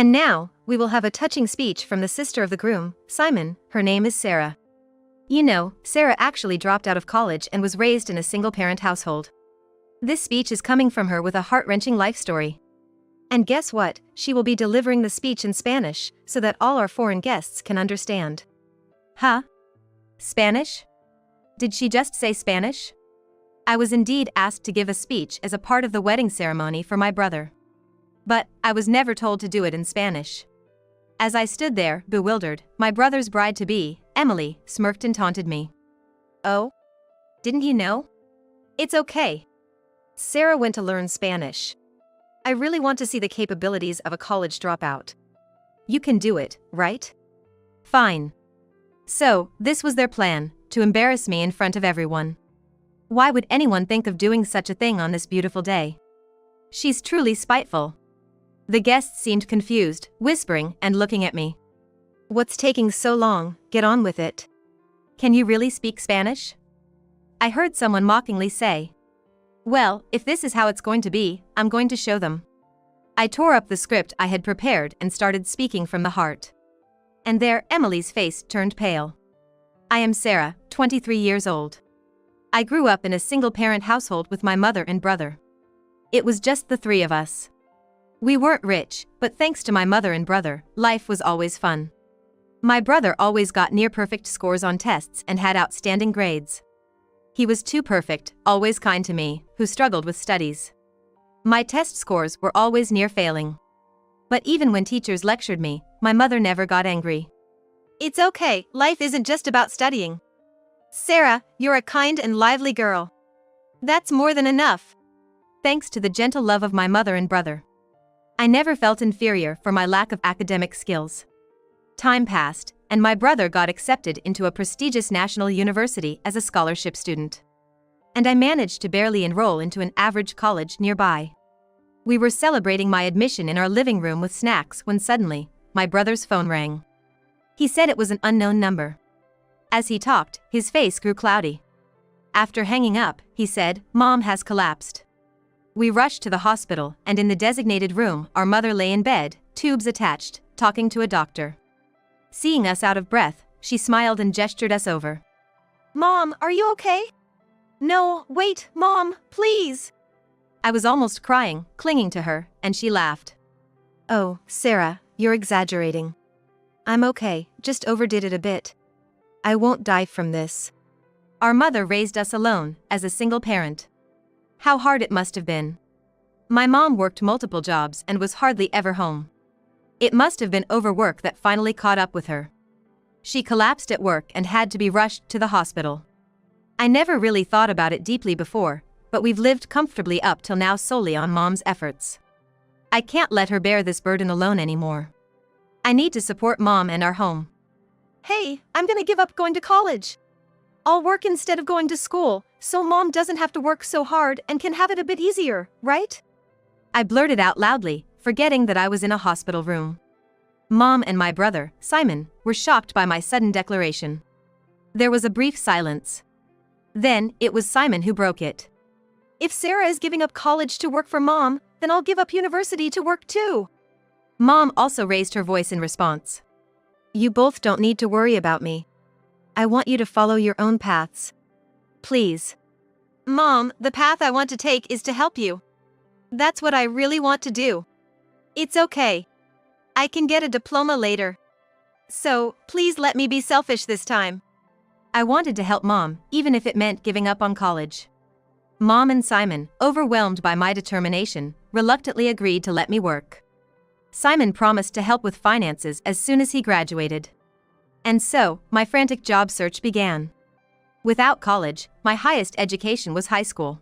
And now, we will have a touching speech from the sister of the groom, Simon. Her name is Sarah. You know, Sarah actually dropped out of college and was raised in a single-parent household. This speech is coming from her with a heart-wrenching life story. And guess what? She will be delivering the speech in Spanish, so that all our foreign guests can understand. Huh? Spanish? Did she just say Spanish? I was indeed asked to give a speech as a part of the wedding ceremony for my brother. But I was never told to do it in Spanish. As I stood there, bewildered, my brother's bride-to-be, Emily, smirked and taunted me. Oh? Didn't you know? It's okay. Sarah went to learn Spanish. I really want to see the capabilities of a college dropout. You can do it, right? Fine. So, this was their plan, to embarrass me in front of everyone. Why would anyone think of doing such a thing on this beautiful day? She's truly spiteful. The guests seemed confused, whispering and looking at me. What's taking so long? Get on with it. Can you really speak Spanish? I heard someone mockingly say. Well, if this is how it's going to be, I'm going to show them. I tore up the script I had prepared and started speaking from the heart. And there, Emily's face turned pale. I am Sarah, 23 years old. I grew up in a single-parent household with my mother and brother. It was just the three of us. We weren't rich, but thanks to my mother and brother, life was always fun. My brother always got near-perfect scores on tests and had outstanding grades. He was too perfect, always kind to me, who struggled with studies. My test scores were always near failing. But even when teachers lectured me, my mother never got angry. It's okay, life isn't just about studying. Sarah, you're a kind and lively girl. That's more than enough. Thanks to the gentle love of my mother and brother. I never felt inferior for my lack of academic skills. Time passed, and my brother got accepted into a prestigious national university as a scholarship student. And I managed to barely enroll into an average college nearby. We were celebrating my admission in our living room with snacks when suddenly, my brother's phone rang. He said it was an unknown number. As he talked, his face grew cloudy. After hanging up, he said, "Mom has collapsed." We rushed to the hospital, and in the designated room, our mother lay in bed, tubes attached, talking to a doctor. Seeing us out of breath, she smiled and gestured us over. Mom, are you okay? No, wait, Mom, please. I was almost crying, clinging to her, and she laughed. Oh, Sarah, you're exaggerating. I'm okay, just overdid it a bit. I won't die from this. Our mother raised us alone, as a single parent. How hard it must have been. My mom worked multiple jobs and was hardly ever home. It must have been overwork that finally caught up with her. She collapsed at work and had to be rushed to the hospital. I never really thought about it deeply before, but we've lived comfortably up till now solely on Mom's efforts. I can't let her bear this burden alone anymore. I need to support Mom and our home. Hey, I'm gonna give up going to college. I'll work instead of going to school, so Mom doesn't have to work so hard and can have it a bit easier, right? I blurted out loudly, forgetting that I was in a hospital room. Mom and my brother, Simon, were shocked by my sudden declaration. There was a brief silence. Then, it was Simon who broke it. If Sarah is giving up college to work for Mom, then I'll give up university to work too. Mom also raised her voice in response. You both don't need to worry about me. I want you to follow your own paths. Please. Mom, the path I want to take is to help you. That's what I really want to do. It's okay. I can get a diploma later. So, please let me be selfish this time. I wanted to help Mom, even if it meant giving up on college. Mom and Simon, overwhelmed by my determination, reluctantly agreed to let me work. Simon promised to help with finances as soon as he graduated. And so, my frantic job search began. Without college, my highest education was high school.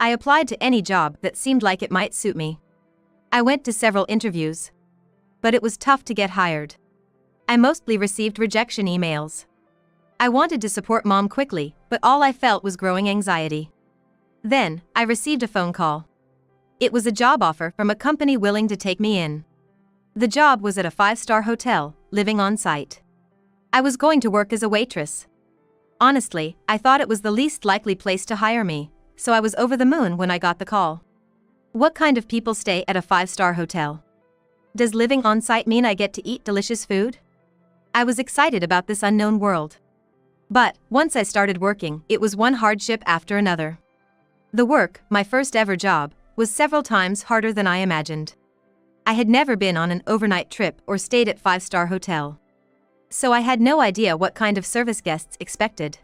I applied to any job that seemed like it might suit me. I went to several interviews. But it was tough to get hired. I mostly received rejection emails. I wanted to support Mom quickly, but all I felt was growing anxiety. Then, I received a phone call. It was a job offer from a company willing to take me in. The job was at a 5-star hotel, living on site. I was going to work as a waitress. Honestly, I thought it was the least likely place to hire me, so I was over the moon when I got the call. What kind of people stay at a 5-star hotel? Does living on site mean I get to eat delicious food? I was excited about this unknown world. But, once I started working, it was one hardship after another. The work, my first ever job, was several times harder than I imagined. I had never been on an overnight trip or stayed at 5-star hotel. So I had no idea what kind of service guests expected.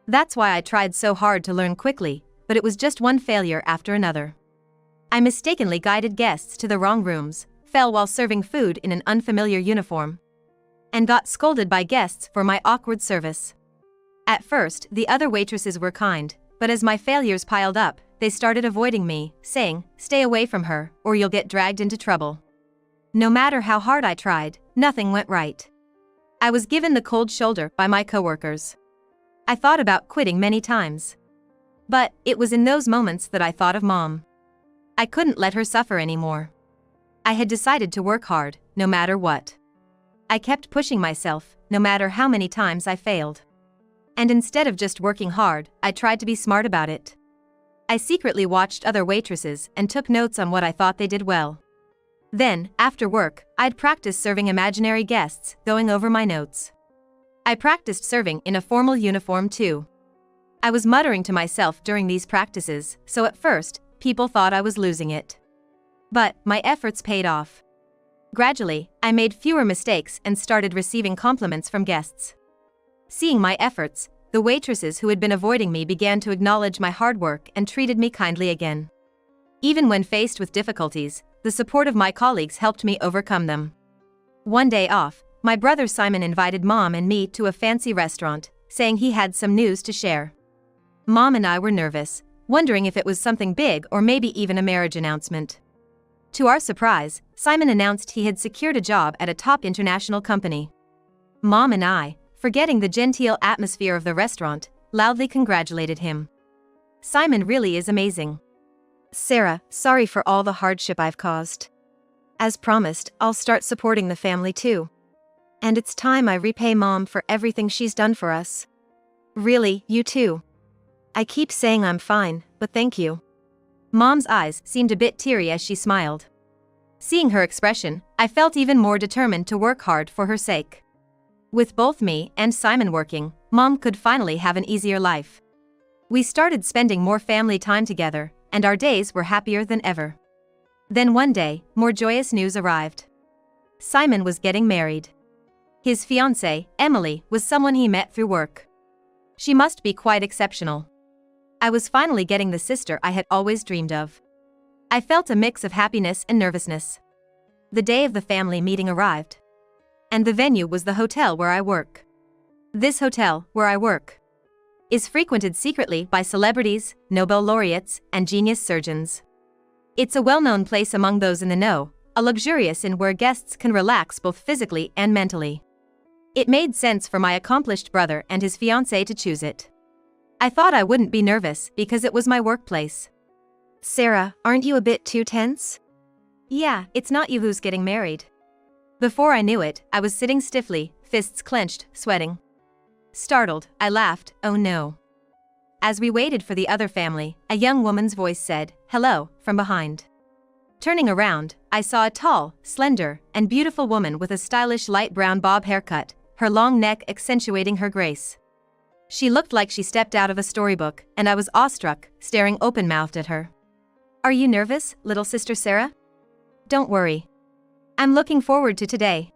That's why I tried so hard to learn quickly, but it was just one failure after another. I mistakenly guided guests to the wrong rooms, fell while serving food in an unfamiliar uniform, and got scolded by guests for my awkward service. At first, the other waitresses were kind, but as my failures piled up, they started avoiding me, saying, "Stay away from her, or you'll get dragged into trouble." No matter how hard I tried, nothing went right. I was given the cold shoulder by my coworkers. I thought about quitting many times. But it was in those moments that I thought of Mom. I couldn't let her suffer anymore. I had decided to work hard, no matter what. I kept pushing myself, no matter how many times I failed. And instead of just working hard, I tried to be smart about it. I secretly watched other waitresses and took notes on what I thought they did well. Then, after work, I'd practice serving imaginary guests, going over my notes. I practiced serving in a formal uniform too. I was muttering to myself during these practices, so at first, people thought I was losing it. But my efforts paid off. Gradually, I made fewer mistakes and started receiving compliments from guests. Seeing my efforts, the waitresses who had been avoiding me began to acknowledge my hard work and treated me kindly again. Even when faced with difficulties, the support of my colleagues helped me overcome them. One day off, my brother Simon invited Mom and me to a fancy restaurant, saying he had some news to share. Mom and I were nervous, wondering if it was something big or maybe even a marriage announcement. To our surprise, Simon announced he had secured a job at a top international company. Mom and I, forgetting the genteel atmosphere of the restaurant, loudly congratulated him. Simon really is amazing. Sarah, sorry for all the hardship I've caused. As promised, I'll start supporting the family too. And it's time I repay Mom for everything she's done for us. Really, you too. I keep saying I'm fine, but thank you. Mom's eyes seemed a bit teary as she smiled. Seeing her expression, I felt even more determined to work hard for her sake. With both me and Simon working, Mom could finally have an easier life. We started spending more family time together, and our days were happier than ever. Then one day, more joyous news arrived. Simon was getting married. His fiancée, Emily, was someone he met through work. She must be quite exceptional. I was finally getting the sister I had always dreamed of. I felt a mix of happiness and nervousness. The day of the family meeting arrived. And the venue was the hotel where I work. This hotel, where I work, is frequented secretly by celebrities, Nobel laureates, and genius surgeons. It's a well-known place among those in the know, a luxurious inn where guests can relax both physically and mentally. It made sense for my accomplished brother and his fiancée to choose it. I thought I wouldn't be nervous because it was my workplace. Sarah, aren't you a bit too tense? Yeah, it's not you who's getting married. Before I knew it, I was sitting stiffly, fists clenched, sweating. Startled, I laughed, oh no. As we waited for the other family, a young woman's voice said, "Hello," from behind. Turning around, I saw a tall, slender, and beautiful woman with a stylish light brown bob haircut, her long neck accentuating her grace. She looked like she stepped out of a storybook, and I was awestruck, staring open-mouthed at her. Are you nervous, little sister Sarah? Don't worry. I'm looking forward to today.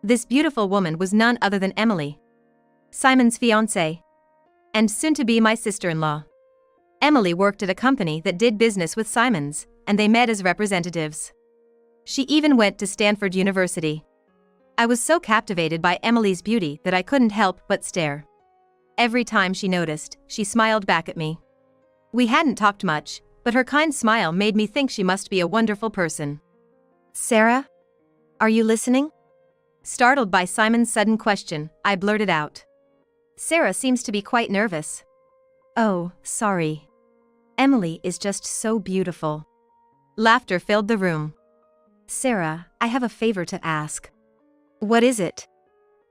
This beautiful woman was none other than Emily, Simon's fiancée, and soon-to-be my sister-in-law. Emily worked at a company that did business with Simon's, and they met as representatives. She even went to Stanford University. I was so captivated by Emily's beauty that I couldn't help but stare. Every time she noticed, she smiled back at me. We hadn't talked much, but her kind smile made me think she must be a wonderful person. Sarah? Are you listening? Startled by Simon's sudden question, I blurted out. Sarah seems to be quite nervous. Oh, sorry. Emily is just so beautiful. Laughter filled the room. Sarah, I have a favor to ask. What is it?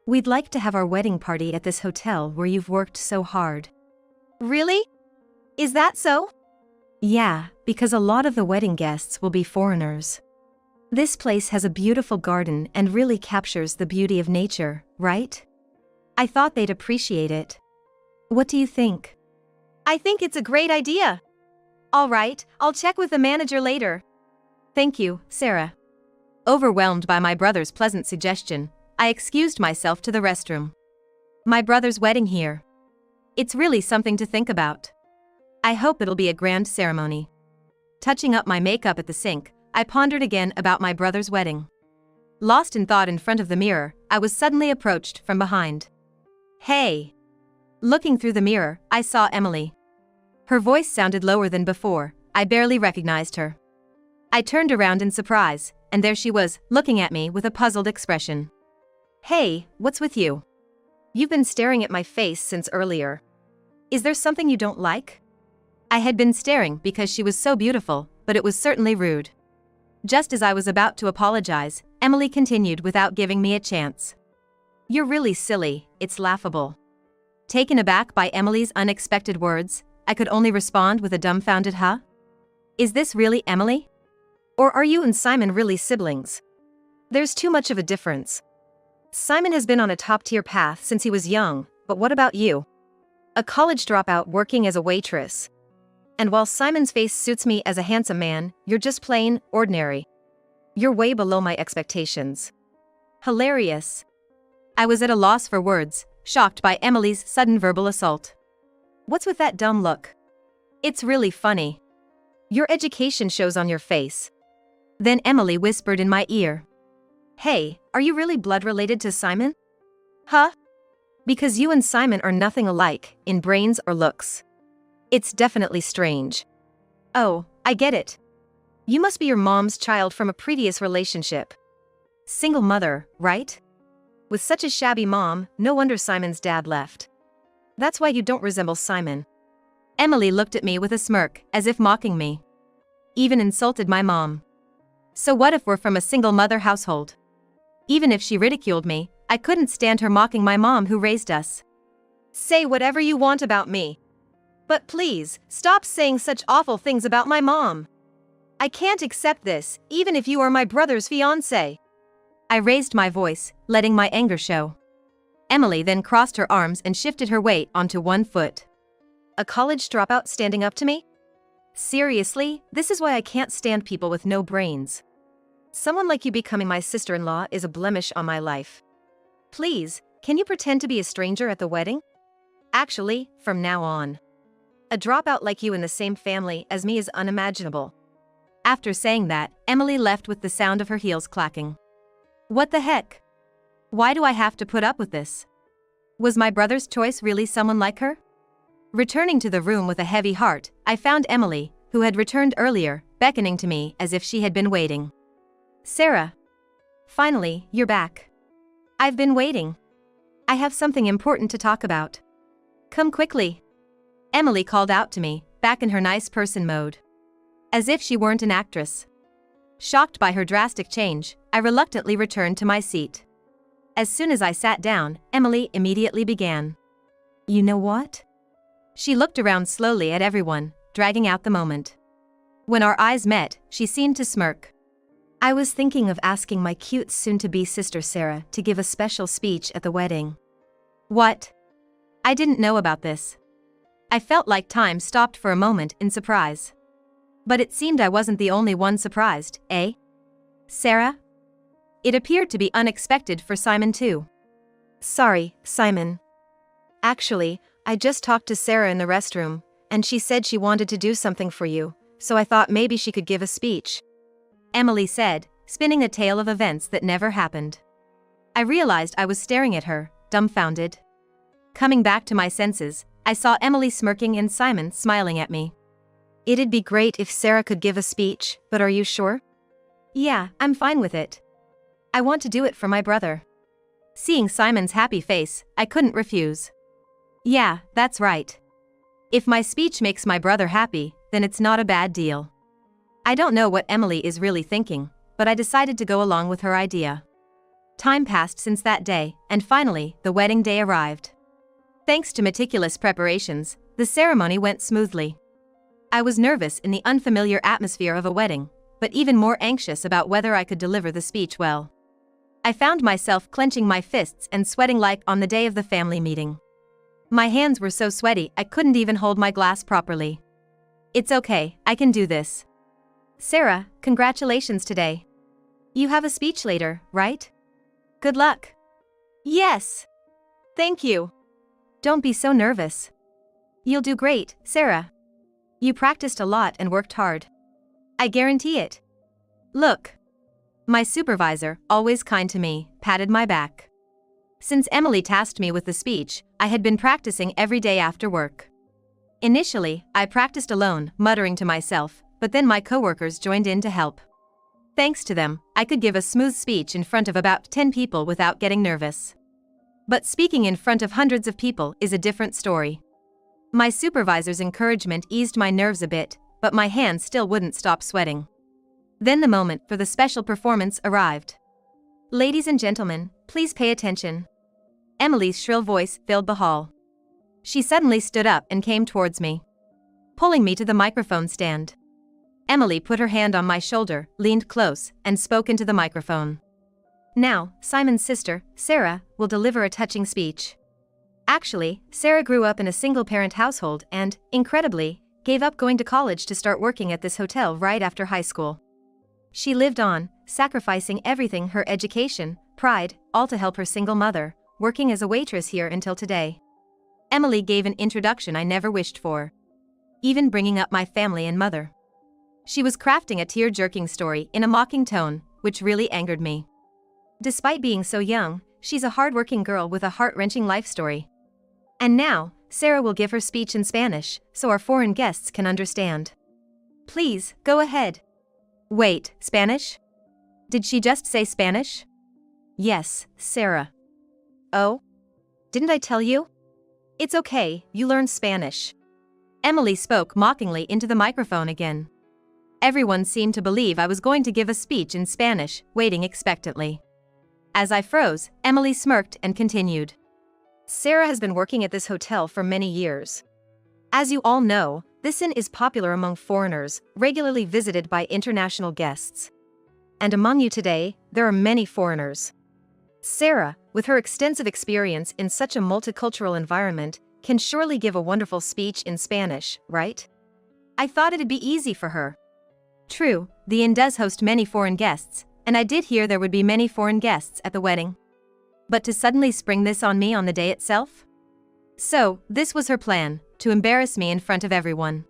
We'd like to have our wedding party at this hotel where you've worked so hard. Really? Is that so? Yeah, because a lot of the wedding guests will be foreigners. This place has a beautiful garden and really captures the beauty of nature, right? I thought they'd appreciate it. What do you think? I think it's a great idea. All right, I'll check with the manager later. Thank you, Sarah. Overwhelmed by my brother's pleasant suggestion, I excused myself to the restroom. My brother's wedding here. It's really something to think about. I hope it'll be a grand ceremony. Touching up my makeup at the sink, I pondered again about my brother's wedding. Lost in thought in front of the mirror, I was suddenly approached from behind. Hey! Looking through the mirror, I saw Emily. Her voice sounded lower than before. I barely recognized her. I turned around in surprise, and there she was, looking at me with a puzzled expression. Hey, what's with you? You've been staring at my face since earlier. Is there something you don't like? I had been staring because she was so beautiful, but it was certainly rude. Just as I was about to apologize, Emily continued without giving me a chance. You're really silly, it's laughable. Taken aback by Emily's unexpected words, I could only respond with a dumbfounded huh? Is this really Emily? Or are you and Simon really siblings? There's too much of a difference. Simon has been on a top-tier path since he was young, but what about you? A college dropout working as a waitress. And while Simon's face suits me as a handsome man, you're just plain, ordinary. You're way below my expectations. Hilarious. I was at a loss for words, shocked by Emily's sudden verbal assault. What's with that dumb look? It's really funny. Your education shows on your face. Then Emily whispered in my ear. Hey, are you really blood-related to Simon? Huh? Because you and Simon are nothing alike, in brains or looks. It's definitely strange. Oh, I get it. You must be your mom's child from a previous relationship. Single mother, right? With such a shabby mom, no wonder Simon's dad left. That's why you don't resemble Simon. Emily looked at me with a smirk, as if mocking me. Even insulted my mom. So what if we're from a single mother household? Even if she ridiculed me, I couldn't stand her mocking my mom who raised us. Say whatever you want about me. But please, stop saying such awful things about my mom. I can't accept this, even if you are my brother's fiancé. I raised my voice, letting my anger show. Emily then crossed her arms and shifted her weight onto one foot. A college dropout standing up to me? Seriously, this is why I can't stand people with no brains. Someone like you becoming my sister-in-law is a blemish on my life. Please, can you pretend to be a stranger at the wedding? Actually, from now on. A dropout like you in the same family as me is unimaginable. After saying that, Emily left with the sound of her heels clacking. What the heck? Why do I have to put up with this? Was my brother's choice really someone like her? Returning to the room with a heavy heart, I found Emily, who had returned earlier, beckoning to me as if she had been waiting. Sarah. Finally, you're back. I've been waiting. I have something important to talk about. Come quickly. Emily called out to me, back in her nice person mode. As if she weren't an actress. Shocked by her drastic change, I reluctantly returned to my seat. As soon as I sat down, Emily immediately began. You know what? She looked around slowly at everyone, dragging out the moment. When our eyes met, she seemed to smirk. I was thinking of asking my cute soon-to-be sister Sarah to give a special speech at the wedding. What? I didn't know about this. I felt like time stopped for a moment in surprise. But it seemed I wasn't the only one surprised, eh? Sarah? It appeared to be unexpected for Simon too. Sorry, Simon. Actually, I just talked to Sarah in the restroom, and she said she wanted to do something for you, so I thought maybe she could give a speech. Emily said, spinning a tale of events that never happened. I realized I was staring at her, dumbfounded. Coming back to my senses, I saw Emily smirking and Simon smiling at me. It'd be great if Sarah could give a speech, but are you sure? Yeah, I'm fine with it. I want to do it for my brother. Seeing Simon's happy face, I couldn't refuse. Yeah, that's right. If my speech makes my brother happy, then it's not a bad deal. I don't know what Emily is really thinking, but I decided to go along with her idea. Time passed since that day, and finally, the wedding day arrived. Thanks to meticulous preparations, the ceremony went smoothly. I was nervous in the unfamiliar atmosphere of a wedding, but even more anxious about whether I could deliver the speech well. I found myself clenching my fists and sweating like on the day of the family meeting. My hands were so sweaty I couldn't even hold my glass properly. It's okay, I can do this. Sarah, congratulations today. You have a speech later, right? Good luck. Yes. Thank you. Don't be so nervous. You'll do great, Sarah. You practiced a lot and worked hard. I guarantee it. Look. My supervisor, always kind to me, patted my back. Since Emily tasked me with the speech, I had been practicing every day after work. Initially, I practiced alone, muttering to myself, but then my coworkers joined in to help. Thanks to them, I could give a smooth speech in front of about 10 people without getting nervous. But speaking in front of hundreds of people is a different story. My supervisor's encouragement eased my nerves a bit, but my hands still wouldn't stop sweating. Then the moment for the special performance arrived. Ladies and gentlemen, please pay attention. Emily's shrill voice filled the hall. She suddenly stood up and came towards me, pulling me to the microphone stand. Emily put her hand on my shoulder, leaned close, and spoke into the microphone. Now, Simon's sister, Sarah, will deliver a touching speech. Actually, Sarah grew up in a single-parent household and, incredibly, gave up going to college to start working at this hotel right after high school. She lived on, sacrificing everything, her education, pride, all to help her single mother, working as a waitress here until today. Emily gave an introduction I never wished for, even bringing up my family and mother. She was crafting a tear-jerking story in a mocking tone, which really angered me. Despite being so young, she's a hard-working girl with a heart-wrenching life story. And now, Sarah will give her speech in Spanish, so our foreign guests can understand. Please, go ahead. Wait, Spanish? Did she just say Spanish? Yes, Sarah. Oh? Didn't I tell you? It's okay, you learned Spanish. Emily spoke mockingly into the microphone again. Everyone seemed to believe I was going to give a speech in Spanish, waiting expectantly. As I froze, Emily smirked and continued. Sarah has been working at this hotel for many years. As you all know, this inn is popular among foreigners, regularly visited by international guests. And among you today, there are many foreigners. Sarah, with her extensive experience in such a multicultural environment, can surely give a wonderful speech in Spanish, right? I thought it'd be easy for her. True, the inn does host many foreign guests, and I did hear there would be many foreign guests at the wedding. But to suddenly spring this on me on the day itself? So, this was her plan, to embarrass me in front of everyone.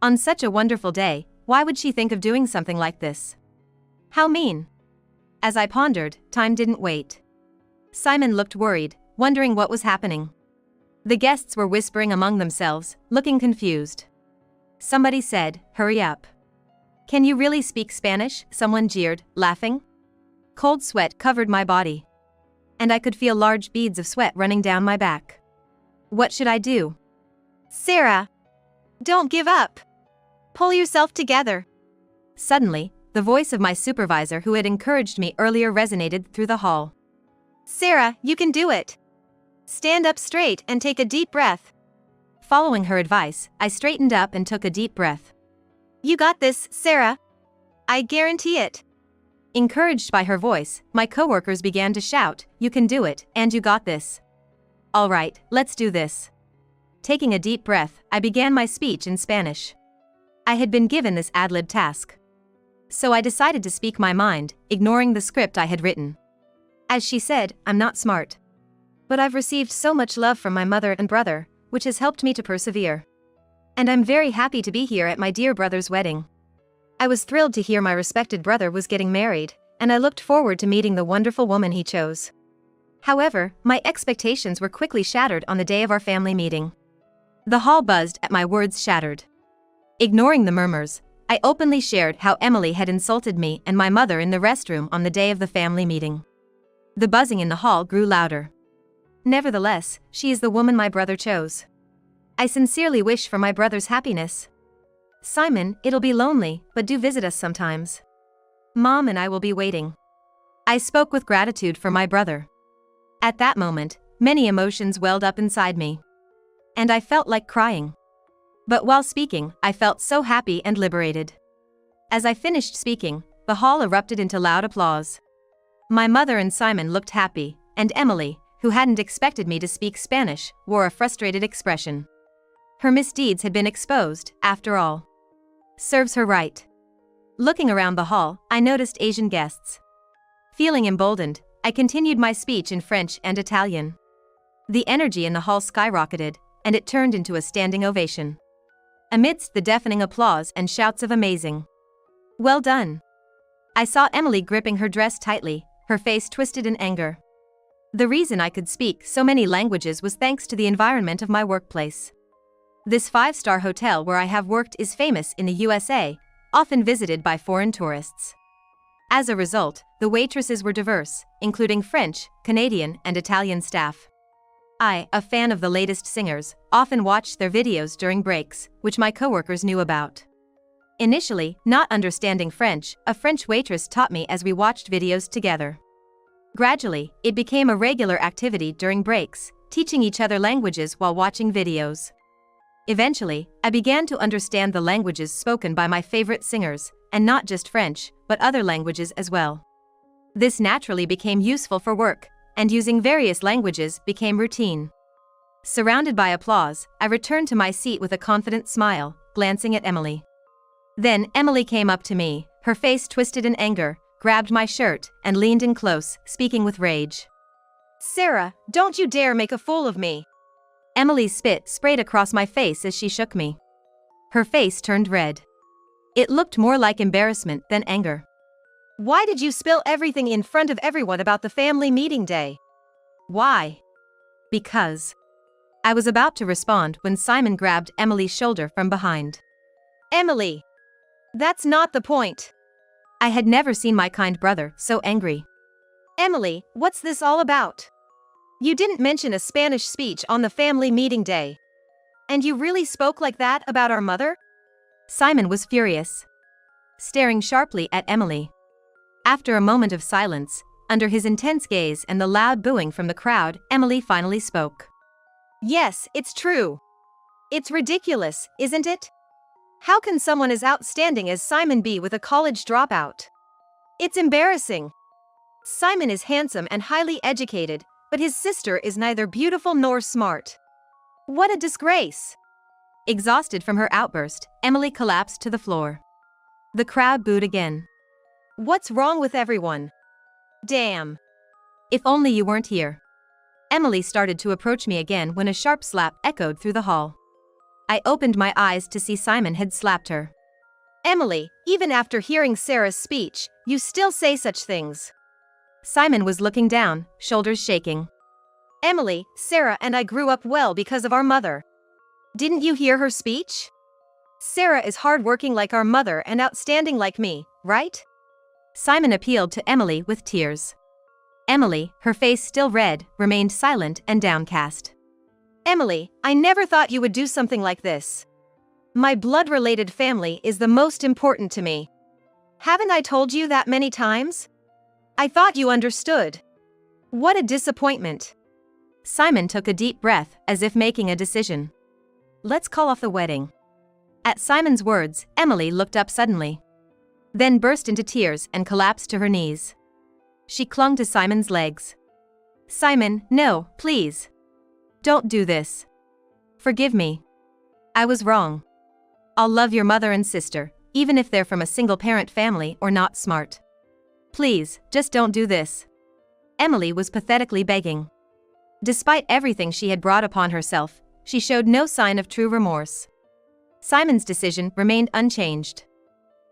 On such a wonderful day, why would she think of doing something like this? How mean. As I pondered, time didn't wait. Simon looked worried, wondering what was happening. The guests were whispering among themselves, looking confused. Somebody said, "Hurry up." "Can you really speak Spanish?" someone jeered, laughing. Cold sweat covered my body. And I could feel large beads of sweat running down my back. What should I do? Sarah! Don't give up! Pull yourself together! Suddenly, the voice of my supervisor who had encouraged me earlier resonated through the hall. Sarah, you can do it! Stand up straight and take a deep breath. Following her advice, I straightened up and took a deep breath. You got this, Sarah. I guarantee it. Encouraged by her voice, my coworkers began to shout, "You can do it, and you got this." All right, let's do this. Taking a deep breath, I began my speech in Spanish. I had been given this ad-lib task. So I decided to speak my mind, ignoring the script I had written. As she said, I'm not smart. But I've received so much love from my mother and brother, which has helped me to persevere. And I'm very happy to be here at my dear brother's wedding. I was thrilled to hear my respected brother was getting married, and I looked forward to meeting the wonderful woman he chose. However, my expectations were quickly shattered on the day of our family meeting. The hall buzzed at my words shattered. Ignoring the murmurs, I openly shared how Emily had insulted me and my mother in the restroom on the day of the family meeting. The buzzing in the hall grew louder. Nevertheless, she is the woman my brother chose. I sincerely wish for my brother's happiness. Simon, it'll be lonely, but do visit us sometimes. Mom and I will be waiting. I spoke with gratitude for my brother. At that moment, many emotions welled up inside me. And I felt like crying. But while speaking, I felt so happy and liberated. As I finished speaking, the hall erupted into loud applause. My mother and Simon looked happy, and Emily, who hadn't expected me to speak Spanish, wore a frustrated expression. Her misdeeds had been exposed, after all. Serves her right. Looking around the hall, I noticed Asian guests. Feeling emboldened, I continued my speech in French and Italian. The energy in the hall skyrocketed, and it turned into a standing ovation. Amidst the deafening applause and shouts of amazing. Well done. I saw Emily gripping her dress tightly, her face twisted in anger. The reason I could speak so many languages was thanks to the environment of my workplace. This 5-star hotel where I have worked is famous in the USA, often visited by foreign tourists. As a result, the waitresses were diverse, including French, Canadian, and Italian staff. I, a fan of the latest singers, often watched their videos during breaks, which my coworkers knew about. Initially, not understanding French, a French waitress taught me as we watched videos together. Gradually, it became a regular activity during breaks, teaching each other languages while watching videos. Eventually, I began to understand the languages spoken by my favorite singers, and not just French, but other languages as well. This naturally became useful for work, and using various languages became routine. Surrounded by applause, I returned to my seat with a confident smile, glancing at Emily. Then Emily came up to me, her face twisted in anger, grabbed my shirt, and leaned in close, speaking with rage. "Sarah, don't you dare make a fool of me!" Emily's spit sprayed across my face as she shook me. Her face turned red. It looked more like embarrassment than anger. "Why did you spill everything in front of everyone about the family meeting day?" "Why?" "Because." I was about to respond when Simon grabbed Emily's shoulder from behind. "Emily! That's not the point." I had never seen my kind brother so angry. "Emily, what's this all about? You didn't mention a Spanish speech on the family meeting day. And you really spoke like that about our mother?" Simon was furious, staring sharply at Emily. After a moment of silence, under his intense gaze and the loud booing from the crowd, Emily finally spoke. "Yes, it's true. It's ridiculous, isn't it? How can someone as outstanding as Simon be with a college dropout? It's embarrassing. Simon is handsome and highly educated, but his sister is neither beautiful nor smart. What a disgrace!" Exhausted from her outburst, Emily collapsed to the floor. The crowd booed again. "What's wrong with everyone? Damn. If only you weren't here." Emily started to approach me again when a sharp slap echoed through the hall. I opened my eyes to see Simon had slapped her. "Emily, even after hearing Sarah's speech, you still say such things." Simon was looking down, shoulders shaking. "Emily, Sarah and I grew up well because of our mother. Didn't you hear her speech? Sarah is hardworking like our mother and outstanding like me, right?" Simon appealed to Emily with tears. Emily, her face still red, remained silent and downcast. "Emily, I never thought you would do something like this. My blood-related family is the most important to me. Haven't I told you that many times? I thought you understood. What a disappointment." Simon took a deep breath, as if making a decision. "Let's call off the wedding." At Simon's words, Emily looked up suddenly, then burst into tears and collapsed to her knees. She clung to Simon's legs. "Simon, no, please. Don't do this. Forgive me. I was wrong. I'll love your mother and sister, even if they're from a single-parent family or not smart. Please, just don't do this." Emily was pathetically begging. Despite everything she had brought upon herself, she showed no sign of true remorse. Simon's decision remained unchanged.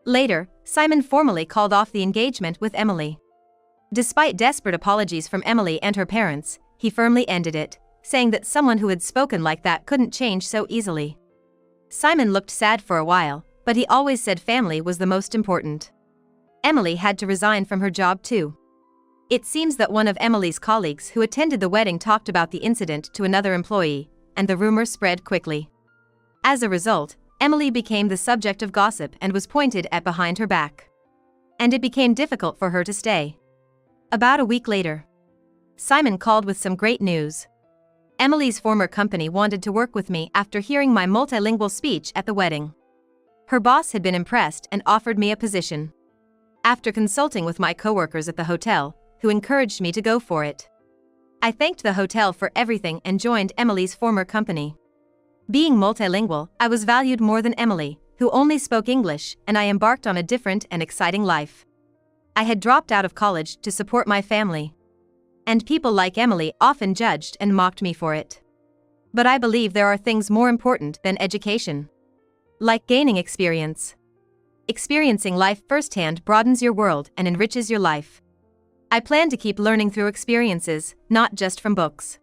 Later, Simon formally called off the engagement with Emily. Despite desperate apologies from Emily and her parents, he firmly ended it, saying that someone who had spoken like that couldn't change so easily. Simon looked sad for a while, but he always said family was the most important. Emily had to resign from her job too. It seems that one of Emily's colleagues who attended the wedding talked about the incident to another employee, and the rumor spread quickly. As a result, Emily became the subject of gossip and was pointed at behind her back. And it became difficult for her to stay. About a week later, Simon called with some great news. Emily's former company wanted to work with me after hearing my multilingual speech at the wedding. Her boss had been impressed and offered me a position. After consulting with my coworkers at the hotel, who encouraged me to go for it, I thanked the hotel for everything and joined Emily's former company. Being multilingual, I was valued more than Emily, who only spoke English, and I embarked on a different and exciting life. I had dropped out of college to support my family. And people like Emily often judged and mocked me for it. But I believe there are things more important than education. Like gaining experience. Experiencing life firsthand broadens your world and enriches your life. I plan to keep learning through experiences, not just from books.